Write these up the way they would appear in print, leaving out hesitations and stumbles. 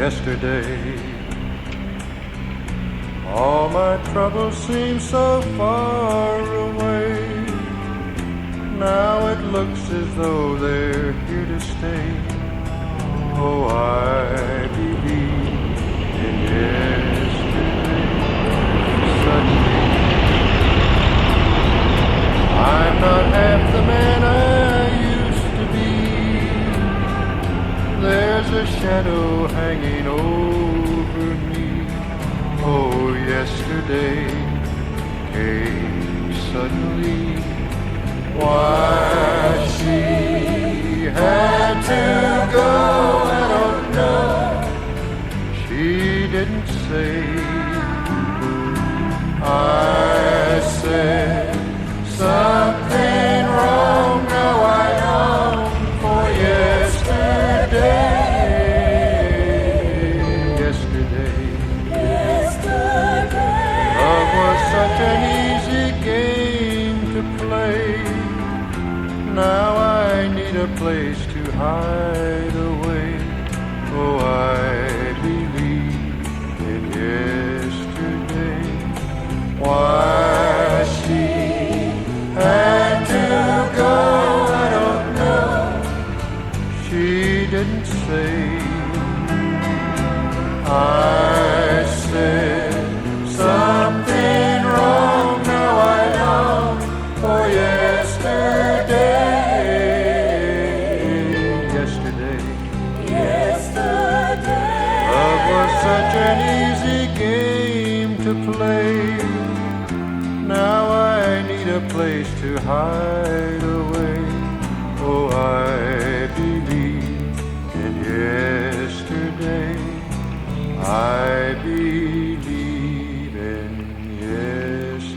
yesterday. All my troubles seem so far away. Now it looks as though they're here to stay. Oh, I believe in yesterday. Suddenly, I'm not half the man I used to be. There's a shadow hanging over me. Oh, yesterday came suddenly. Why she had to go, I don't know. She didn't say. I said something wrong. Now I long for yesterday. Love was such an easy game to play. Now I need a place to hide away. Oh, I believe in yesterday. Why she had to go, I don't know. She didn't say. I said something wrong. Now I long for yesterday. Love was such an easy game to play. Now I need a place to hide away. Oh, I believe in yesterday. I believe in yesterday.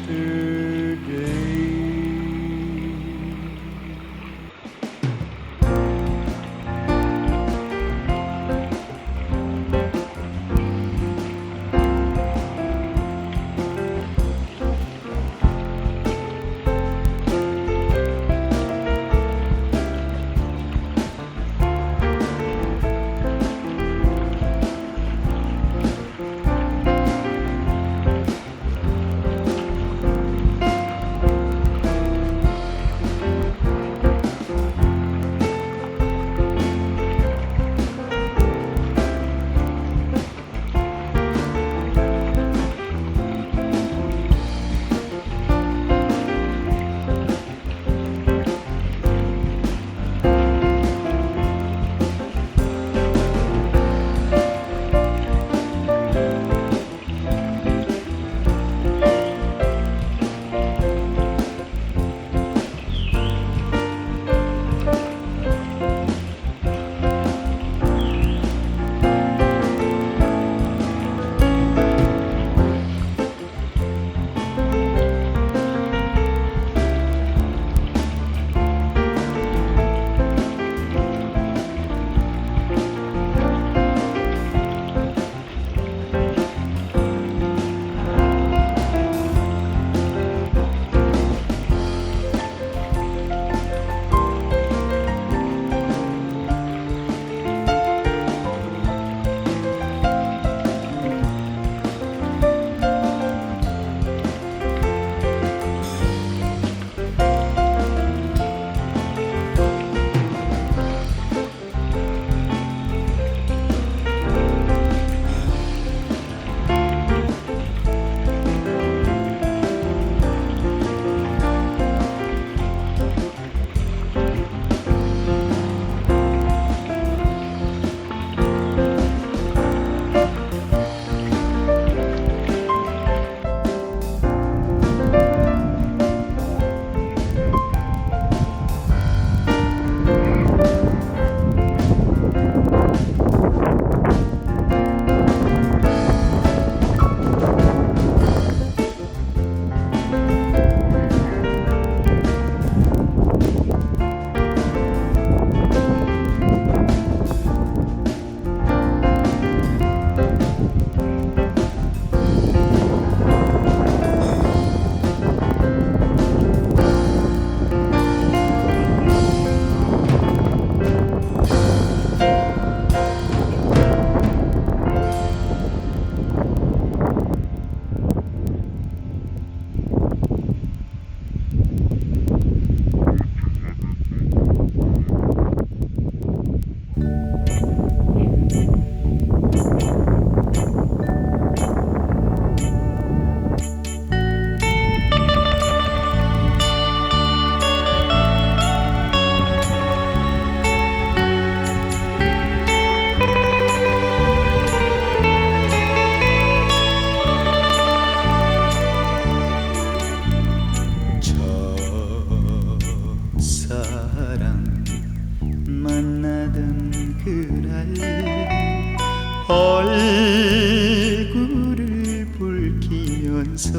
꿈꾸면서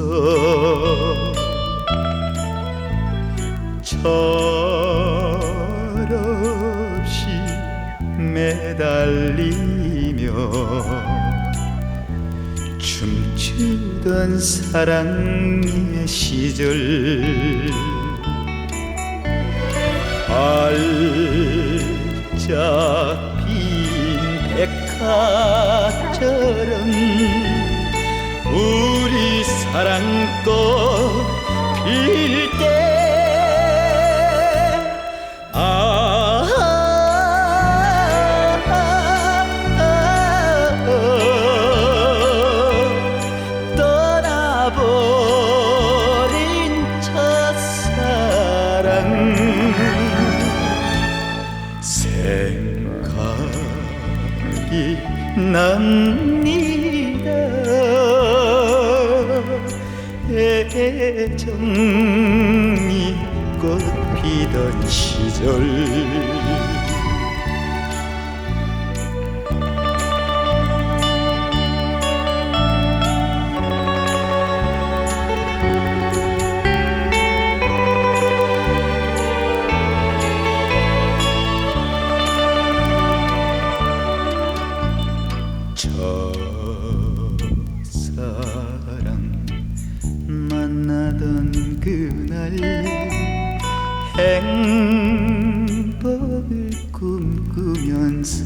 철없이 매달리며 춤추던 사랑의 시절 활짝 핀 백화처럼 우리 사랑꽃 필 때 떠나버린 첫사랑 생각이 납니다. 애정이 꽃피던 시절 첫사랑 만나던 그날 행복을 꿈꾸면서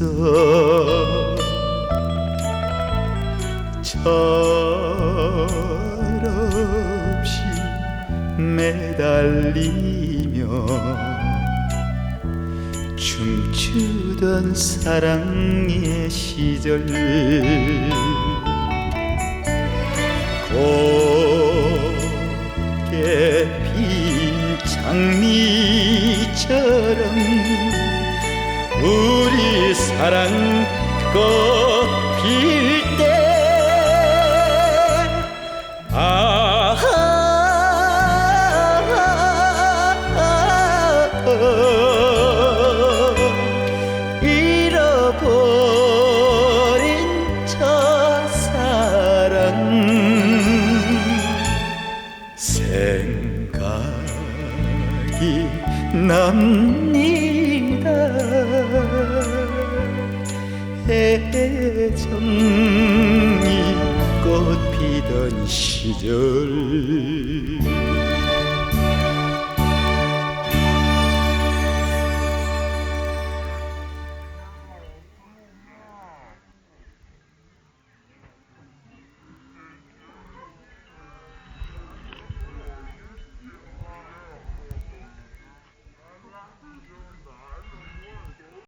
철없이 매달리며 춤추던 사랑의 시절 곱게 핀 장미처럼 우리 사랑 꽃 필 때 잃어버린 첫사랑 생각이 납니다. 애정이 꽃피던 시절